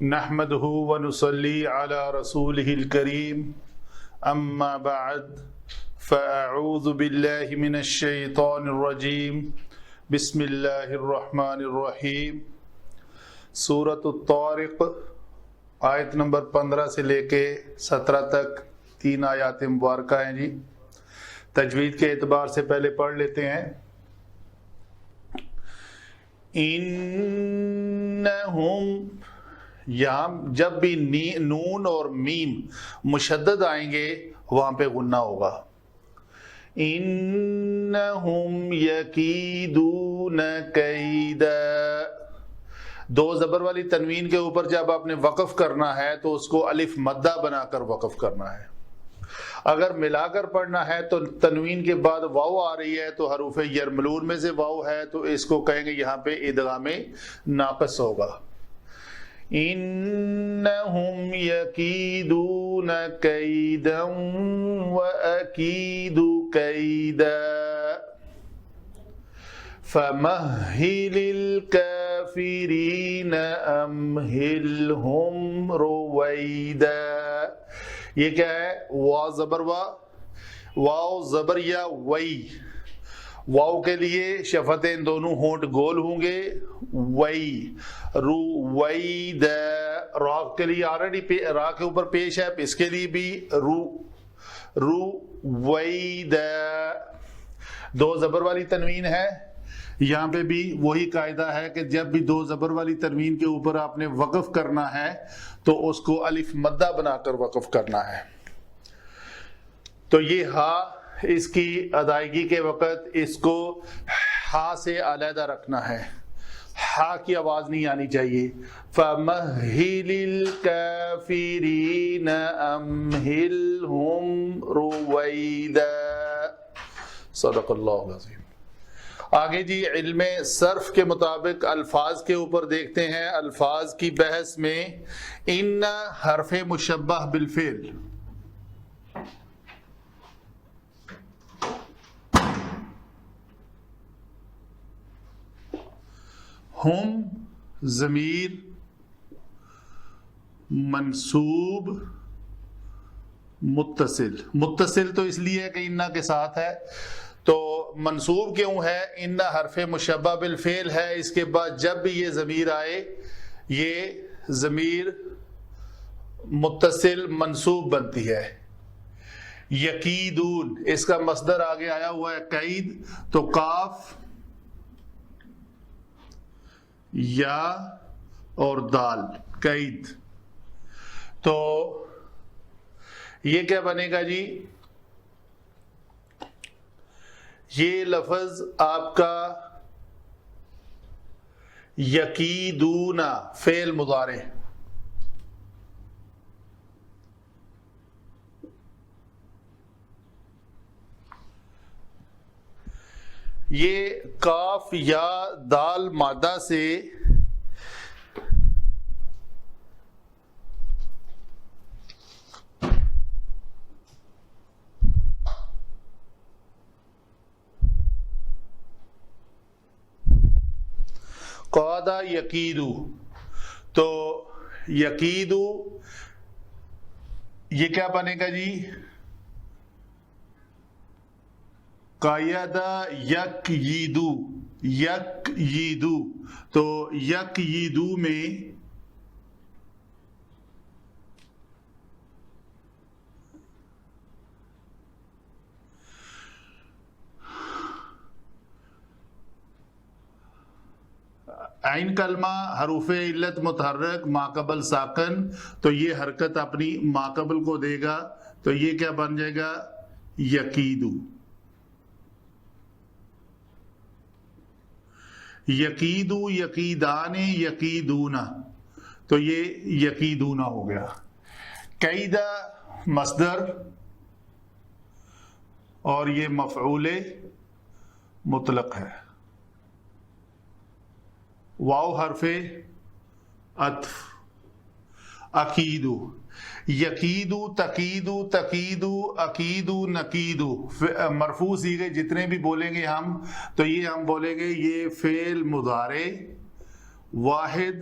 نحمده ونصلي على رسوله الكريم اما بعد فاعوذ بالله من الشیطان الرجیم بسم اللہ الرحمن الرحیم۔ سورۃ الطارق آیت نمبر 15 سے لے کے 17 تک 3 آیات مبارکہ ہیں جی۔ تجوید کے اعتبار سے پہلے پڑھ لیتے ہیں۔ انہم، یہاں جب بھی نون اور میم مشدد آئیں گے وہاں پہ غنہ ہوگا۔ انہم یکیدون کیدا، 2 زبر والی تنوین کے اوپر جب آپ نے وقف کرنا ہے تو اس کو الف مدہ بنا کر وقف کرنا ہے۔ اگر ملا کر پڑھنا ہے تو تنوین کے بعد واو آ رہی ہے تو حروف یرملون میں سے واو ہے تو اس کو کہیں گے یہاں پہ ادغام ناقص ہوگا۔ انہم یکیدون کیدا وَأَكِيدُ كَيْدًا فَمَهِّلِ الْكَافِرِينَ أَمْهِلْهُمْ رُوَيْدًا۔ یہ کیا ہے؟ واو زبر وا، واو زبر یا وئی۔ واو کے لیے شفتیں دونوں ہونٹ گول ہوں گے، وئی رو وئی د۔ را کے لیے آلریڈی را کے اوپر پیش ہے، اس کے لیے بھی رو رو وئی د۔ 2 زبر والی تنوین ہے، یہاں پہ بھی وہی قاعدہ ہے کہ جب بھی 2 زبر والی تنوین کے اوپر آپ نے وقف کرنا ہے تو اس کو الف مدہ بنا کر وقف کرنا ہے۔ تو یہ ہا، اس کی ادائیگی کے وقت اس کو ہا سے علیحدہ رکھنا ہے، ہا کی آواز نہیں آنی چاہیے۔ فَمَهِّلِ الْكَافِرِينَ أَمْهِلْهُمْ رُوَيْدًا۔ صدق اللہ العظیم۔ آگے جی علم صرف کے مطابق الفاظ کے اوپر دیکھتے ہیں۔ الفاظ کی بحث میں ان حرف مشبہ بالفعل، ہم ضمیر منصوب متصل تو اس لیے کہ انہ کے ساتھ ہے، تو منصوب کیوں ہے؟ ان حرف مشبہ بالفعل ہے، اس کے بعد جب بھی یہ ضمیر آئے یہ ضمیر متصل منصوب بنتی ہے۔ یکیدون، اس کا مصدر آگے آیا ہوا ہے قید، تو کاف یا اور دال قید، تو یہ کیا بنے گا جی؟ یہ لفظ آپ کا یکیدون فعل مضارع، یہ کاف یا دال مادہ سے قادہ یقیدو، تو یقیدو یہ کیا بنے گا جی؟ قیدہ یکیدو، یکیدو، تو یکیدو میں عین کلمہ حروف علت متحرک ماقبل ساکن، تو یہ حرکت اپنی ماقبل کو دے گا، تو یہ کیا بن جائے گا؟ یقیدو۔ یقیدو، یقیدان، یقیدون، تو یہ یقیدون ہو گیا۔ قیدہ مصدر اور یہ مفعول مطلق ہے۔ واو حرف عطف، عقیدو، یقیدو، تقیدو، تقیدو، عقیدو، نقیدو، مرفوع صیغے جتنے بھی بولیں گے ہم تو یہ ہم بولیں گے یہ فعل مضارع واحد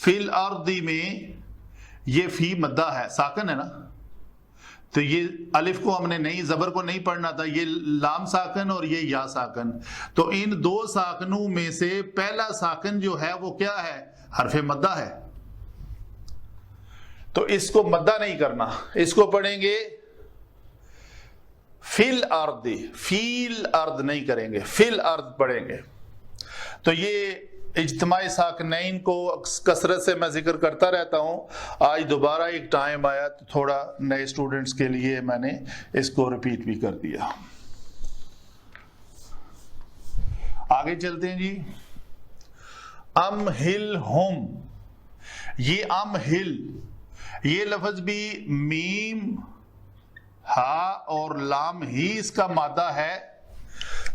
فی الارض میں یہ فی مدہ ہے، ساکن ہے نا، تو یہ الف کو ہم نے نہیں، زبر کو نہیں پڑھنا تھا، یہ لام ساکن اور یہ یا ساکن، تو ان دو ساکنوں میں سے پہلا ساکن جو ہے وہ کیا ہے؟ حرف مدہ ہے، تو اس کو مدہ نہیں کرنا، اس کو پڑھیں گے فی الارض، فی الارض نہیں کریں گے، فی الارض پڑھیں گے۔ تو یہ اجتماع ساکنین کو کثرت سے میں ذکر کرتا رہتا ہوں، آج دوبارہ ایک ٹائم آیا تو تھوڑا نئے اسٹوڈنٹس کے لیے میں نے اس کو ریپیٹ بھی کر دیا۔ آگے چلتے ہیں جی، امہلہم، یہ امہل، یہ لفظ بھی میم ہا اور لام ہی اس کا مادہ ہے،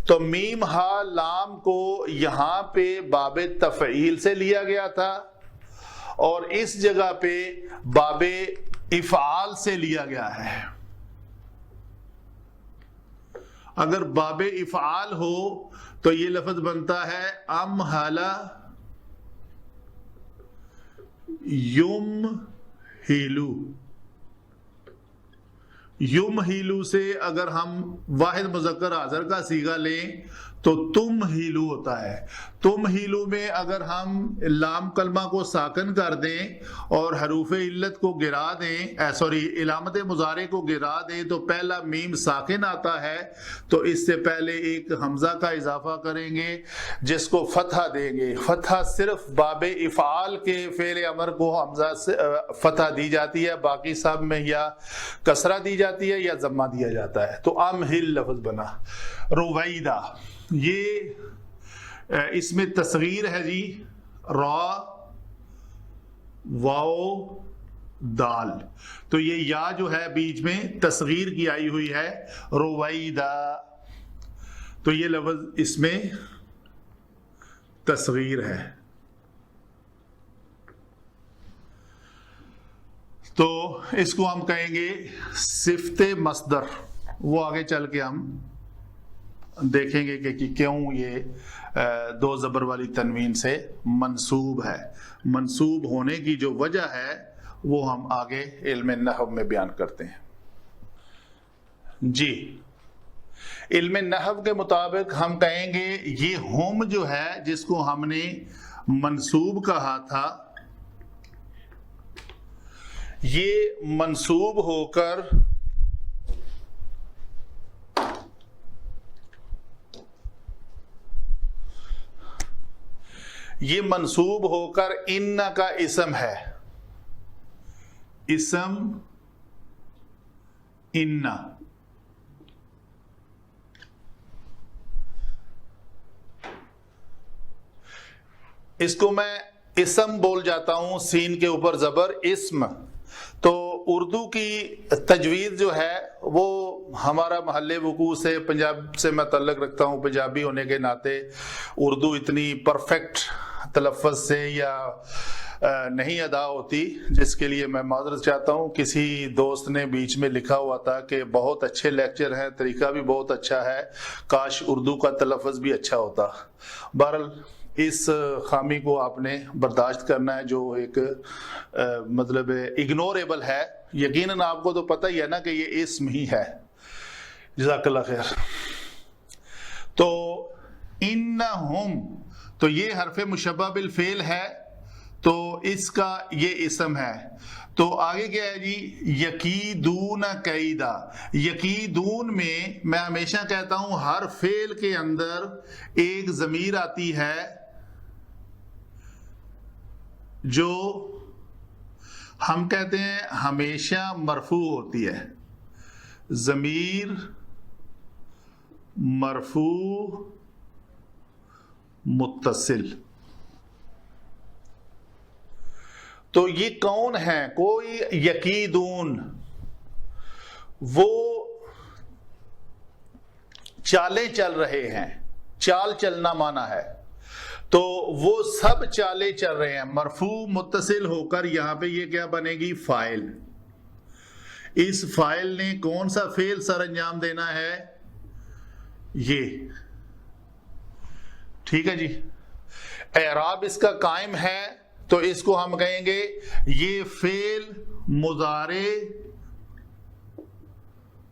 تو میم ہا لام کو یہاں پہ باب تفعیل سے لیا گیا تھا اور اس جگہ پہ باب افعال سے لیا گیا ہے۔ اگر باب افعال ہو تو یہ لفظ بنتا ہے امہلا یمہلو، یمہلو سے اگر ہم واحد مذکر حاضر کا صیغہ لیں تو تم ہیلو ہوتا ہے، تم ہیلو میں اگر ہم لام کلمہ کو ساکن کر دیں اور حروف علت کو گرا دیں، علامت مضارع کو گرا دیں تو پہلا میم ساکن آتا ہے، تو اس سے پہلے ایک حمزہ کا اضافہ کریں گے جس کو فتحہ دیں گے۔ فتحہ صرف باب افعال کے فعل امر کو حمزہ سے فتحہ دی جاتی ہے، باقی سب میں یا کسرہ دی جاتی ہے یا ضمہ دیا جاتا ہے، تو امہل لفظ بنا۔ رویدہ، یہ اس میں تصغیر ہے جی، را واو دال، تو یہ یا جو ہے بیچ میں تصغیر کی آئی ہوئی ہے، رویدہ، تو یہ لفظ اس میں تصغیر ہے۔ تو اس کو ہم کہیں گے صفت مصدر، وہ آگے چل کے ہم دیکھیں گے کہ کیوں یہ دو زبر والی تنوین سے منصوب ہے، منصوب ہونے کی جو وجہ ہے وہ ہم آگے علم نحو میں بیان کرتے ہیں۔ جی، علم نحو کے مطابق ہم کہیں گے یہ ہم جو ہے جس کو ہم نے منصوب کہا تھا، یہ منصوب ہو کر ان کا اسم ہے، اسم ان، اس کو میں اسم بول جاتا ہوں، سین کے اوپر زبر، اسم۔ تو اردو کی تجوید جو ہے وہ ہمارا محل وقوع سے پنجاب سے میں تعلق رکھتا ہوں، پنجابی ہونے کے ناطے اردو اتنی پرفیکٹ تلفظ سے یا نہیں ادا ہوتی، جس کے لیے میں معذرت چاہتا ہوں۔ کسی دوست نے بیچ میں لکھا ہوا تھا کہ بہت اچھے لیکچر ہیں، طریقہ بھی بہت اچھا ہے، کاش اردو کا تلفظ بھی اچھا ہوتا۔ بہرحال اس خامی کو آپ نے برداشت کرنا ہے، جو ایک مطلب اگنوریبل ہے، یقیناً آپ کو تو پتہ ہی ہے نا کہ یہ اسم ہی ہے۔ جزاک اللہ خیر۔ تو انہم، تو یہ حرف مشبہ بالفعل ہے، تو اس کا یہ اسم ہے۔ تو آگے کیا ہے جی، یکیدون کیدا، یکیدون میں ہمیشہ کہتا ہوں ہر فعل کے اندر ایک ضمیر آتی ہے جو ہم کہتے ہیں ہمیشہ مرفوع ہوتی ہے، ضمیر مرفوع متصل۔ تو یہ کون ہے؟ کوئی یکیدون، وہ چالیں چل رہے ہیں، چال چلنا مانا ہے، تو وہ سب چالیں چل رہے ہیں، مرفوع متصل ہو کر یہاں پہ یہ کیا بنے گی؟ فاعل۔ اس فاعل نے کون سا فعل سر انجام دینا ہے؟ یہ، ٹھیک ہے جی۔ اعراب اس کا قائم ہے تو اس کو ہم کہیں گے یہ فعل مضارع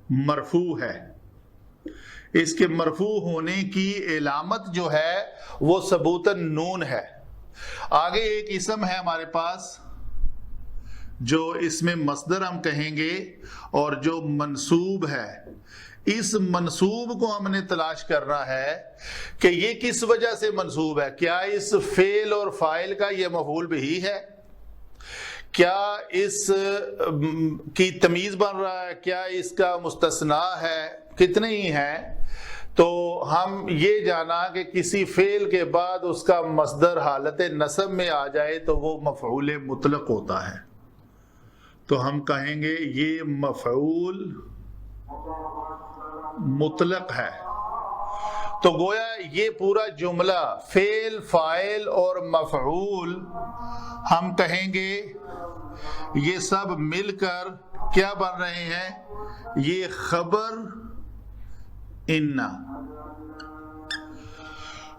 مرفوع ہے. اس کے مرفوع ہونے کی علامت جو ہے وہ ثبوتاً نون ہے. آگے ایک اسم ہے ہمارے پاس جو اس میں مصدر ہم کہیں گے اور جو منصوب ہے. اس منصوب کو ہم نے تلاش کرنا ہے کہ یہ کس وجہ سے منصوب ہے. کیا اس فعل اور فاعل کا یہ مفعول بہی ہے؟ کیا اس کی تمیز بن رہا ہے؟ کیا اس کا مستثنا ہے؟ کتنے ہی ہیں؟ تو ہم یہ جانا کہ کسی فعل کے بعد اس کا مصدر حالت نصب میں آ جائے تو وہ مفعول مطلق ہوتا ہے. تو ہم کہیں گے یہ مفعول مطلق ہے. تو گویا یہ پورا جملہ فعل، فاعل اور مفعول ہم کہیں گے یہ سب مل کر کیا بن رہے ہیں؟ یہ خبر انا.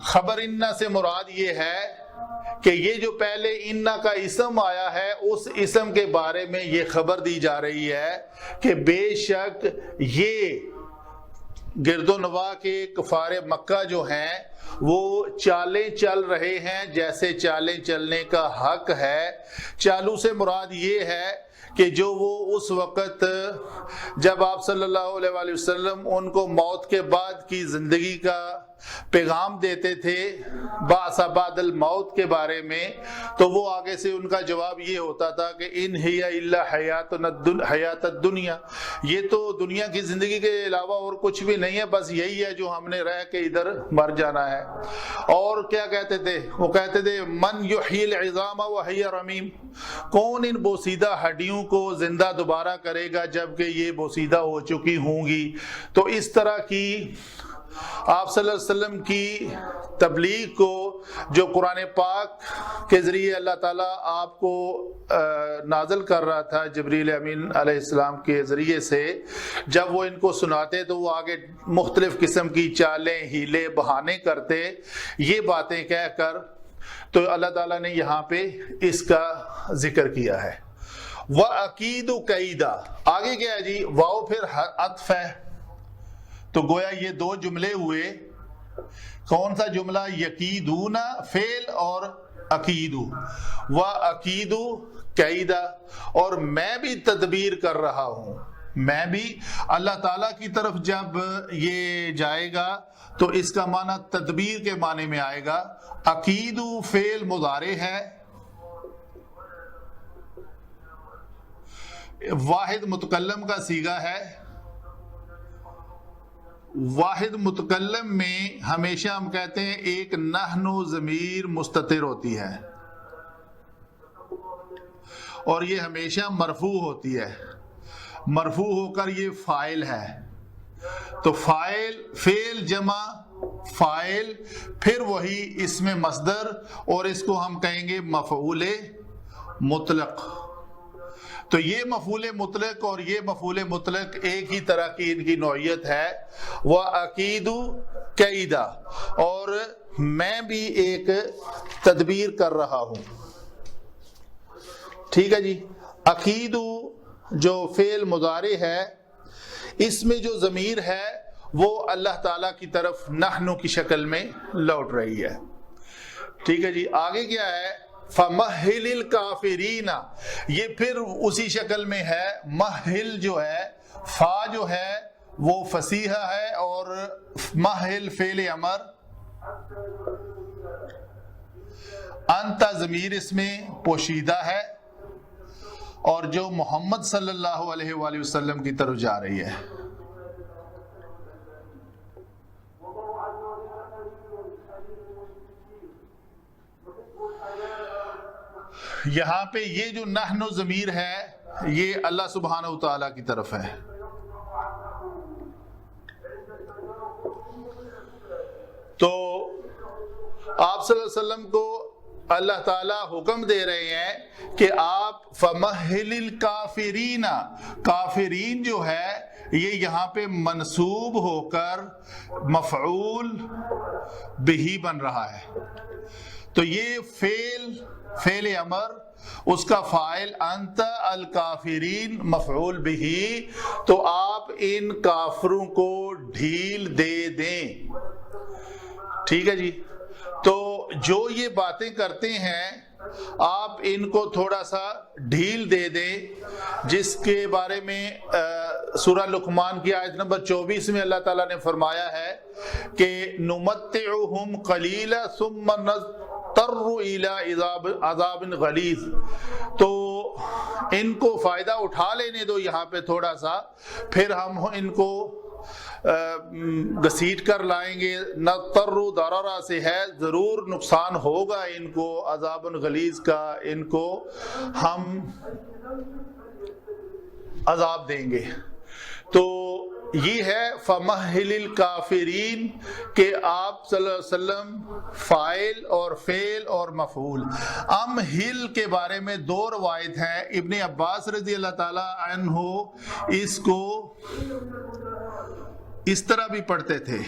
خبر انا سے مراد یہ ہے کہ یہ جو پہلے انا کا اسم آیا ہے اس اسم کے بارے میں یہ خبر دی جا رہی ہے کہ بے شک یہ گرد و نواح کے کفار مکہ جو ہیں وہ چالیں چل رہے ہیں جیسے چالیں چلنے کا حق ہے. چالو سے مراد یہ ہے کہ جو وہ اس وقت جب آپ صلی اللہ علیہ وآلہ وسلم ان کو موت کے بعد کی زندگی کا پیغام دیتے تھے بعث بعد الموت کے بارے میں، تو وہ آگے سے ان کا جواب یہ ہوتا تھا کہ ان ہی الا حیات الدنیا، یہ تو دنیا کی زندگی کے علاوہ اور کچھ بھی نہیں ہے، بس یہی ہے جو ہم نے رہ کے ادھر مر جانا ہے. اور کیا کہتے تھے؟ وہ کہتے تھے من یحیی العظام وہی رمیم، کون ان بوسیدہ ہڈیوں کو زندہ دوبارہ کرے گا جبکہ یہ بوسیدہ ہو چکی ہوں گی. تو اس طرح کی آپ صلی اللہ علیہ وسلم کی تبلیغ کو جو قرآن پاک کے ذریعے اللہ تعالیٰ آپ کو نازل کر رہا تھا جبریل امین علیہ السلام کے ذریعے سے، جب وہ ان کو سناتے تو وہ آگے مختلف قسم کی چالیں، ہیلے، بہانے کرتے یہ باتیں کہہ کر. تو اللہ تعالیٰ نے یہاں پہ اس کا ذکر کیا ہے. وَأَكِيدُ كَيْدًا، آگے کیا ہے جی؟ واو پھر عطف ہے. تو گویا یہ دو جملے ہوئے. کون سا جملہ؟ یکیدون فعل اور اکیدو. وَأَكِيدُ كَيْدًا، اور میں بھی تدبیر کر رہا ہوں. میں بھی اللہ تعالیٰ کی طرف جب یہ جائے گا تو اس کا معنی تدبیر کے معنی میں آئے گا. اکیدو فعل مضارع ہے، واحد متکلم کا صیغہ ہے. واحد متکلم میں ہمیشہ ہم کہتے ہیں ایک نحن ضمیر مستتر ہوتی ہے اور یہ ہمیشہ مرفوع ہوتی ہے. مرفوع ہو کر یہ فاعل ہے. تو فاعل، فعل جمع فاعل، پھر وہی اسم مصدر، اور اس کو ہم کہیں گے مفعول مطلق. تو یہ مفعول مطلق اور یہ مفعول مطلق ایک ہی طرح کی ان کی نوعیت ہے. وَأَكِيدُ كَيْدًا، اور میں بھی ایک تدبیر کر رہا ہوں. ٹھیک ہے جی. اکیدو جو فعل مضارع ہے اس میں جو ضمیر ہے وہ اللہ تعالیٰ کی طرف نحن کی شکل میں لوٹ رہی ہے. ٹھیک ہے جی. آگے کیا ہے؟ فَمَهِّلِ الْكَافِرِينَ، یہ پھر اسی شکل میں ہے. مہل جو ہے، فا جو ہے وہ فصیحہ ہے اور مہل فعل امر، انت ضمیر اس میں پوشیدہ ہے اور جو محمد صلی اللہ علیہ وآلہ وسلم کی طرف جا رہی ہے. یہاں پہ یہ جو نحن و ضمیر ہے یہ اللہ سبحانہ و تعالیٰ کی طرف ہے. تو آپ صلی اللہ علیہ وسلم کو اللہ تعالیٰ حکم دے رہے ہیں کہ آپ فَمَهِّلِ الْكَافِرِينَ، کافرین جو ہے یہ یہاں پہ منصوب ہو کر مفعول بہی بن رہا ہے. تو یہ فعل فعل امر، اس کا فاعل انت الکافرین مفعول بہی، تو آپ ان کافروں کو ڈھیل دے دیں. ٹھیک ہے جی. تو جو یہ باتیں کرتے ہیں آپ ان کو تھوڑا سا ڈھیل دے دیں، جس کے بارے میں سورہ لقمان کی آیت نمبر 24 میں اللہ تعالیٰ نے فرمایا ہے کہ نمتعہم قلیلا ثم نضطر الی عذاب غلیظ. تو ان کو فائدہ اٹھا لینے دو یہاں پہ تھوڑا سا، پھر ہم ان کو گھسیٹ کر لائیں گے. نضطر ضررا سے ہے ضرور نقصان ہوگا ان کو، عذاب غلیظ کا، ان کو ہم عذاب دیں گے. تو یہ ہے فمہل الکافرین کہ آپ صلی اللہ علیہ وسلم فاعل اور فعل اور مفعول. امہل کے بارے میں دو روایت ہیں. ابن عباس رضی اللہ تعالی عنہ اس کو اس طرح بھی پڑھتے تھے،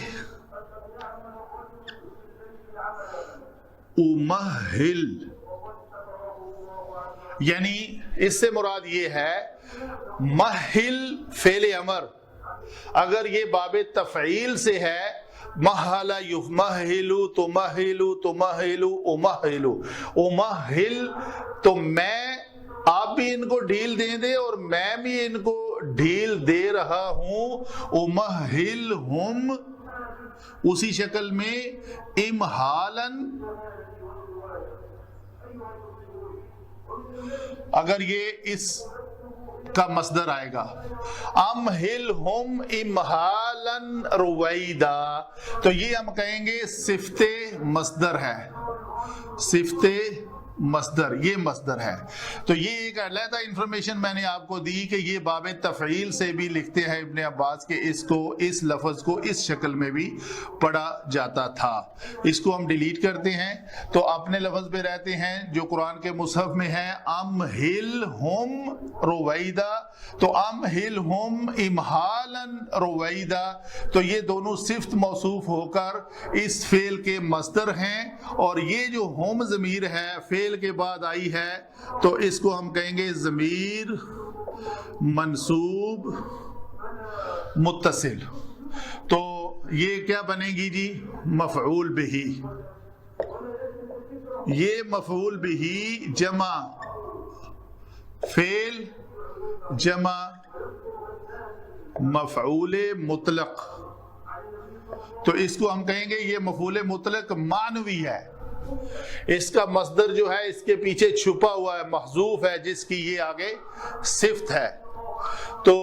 امہل، یعنی اس سے مراد یہ ہے مہل فعل امر اگر یہ باب تفعیل سے ہے، مہل یمہلو تمہلو تمہلو امہلو، امہل تو میں، آپ بھی ان کو ڈھیل دیں دے اور میں بھی ان کو ڈھیل دے رہا ہوں. امہلہم اسی شکل میں امہالن اگر یہ اس کا مصدر آئے گا، امہلہم امہالن رویدا، تو یہ ہم کہیں گے صفت مصدر ہے، صفت مصدر، یہ مصدر ہے. تو یہ ایک علیحدہ انفارمیشن میں نے آپ کو دی کہ یہ باب تفعیل سے بھی لکھتے ہیں ابن عباس کے اس کو، اس لفظ کو اس شکل میں بھی پڑھا جاتا تھا. اس کو ہم ڈیلیٹ کرتے ہیں تو اپنے لفظ پہ رہتے ہیں جو قرآن کے مصحف میں ہیں امہلہم رویدا، تو امہلہم امہالن رویدا، تو یہ دونوں صفت موصوف ہو کر اس فعل کے مصدر ہیں. اور یہ جو ہم ضمیر ہے فعل کے بعد آئی ہے تو اس کو ہم کہیں گے ضمیر منصوب متصل. تو یہ کیا بنے گی جی؟ مفعول بہی. یہ مفعول بہی جمع فعل جمع مفعول مطلق، تو اس کو ہم کہیں گے یہ مفعول مطلق معنوی ہے. اس کا مصدر جو ہے اس کے پیچھے چھپا ہوا ہے، محذوف ہے، جس کی یہ آگے صفت ہے. تو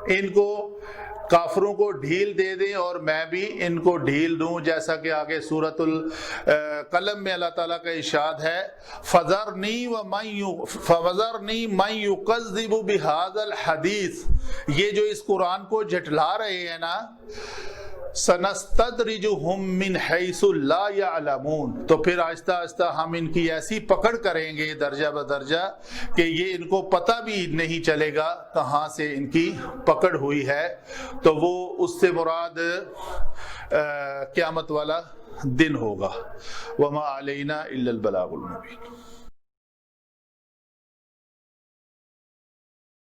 ان کو کافروں کو ڈھیل دے دیں اور میں بھی ان کو ڈھیل دوں، جیسا کہ آگے سورۃ القلم میں اللہ تعالیٰ کا ارشاد ہے فَذَرْنِي مَن يُكَذِّبُ بِهَذَا الْحَدِيثِ، یہ جو اس قرآن کو جھٹلا رہے ہیں نا، سنستدرجہم من حیث لا یعلمون، تو پھر آہستہ آہستہ ہم ان کی ایسی پکڑ کریں گے درجہ بدرجہ کہ یہ ان کو پتہ بھی نہیں چلے گا کہاں سے ان کی پکڑ ہوئی ہے. تو وہ اس سے مراد قیامت والا دن ہوگا. وما علینا الا البلاغ المبین.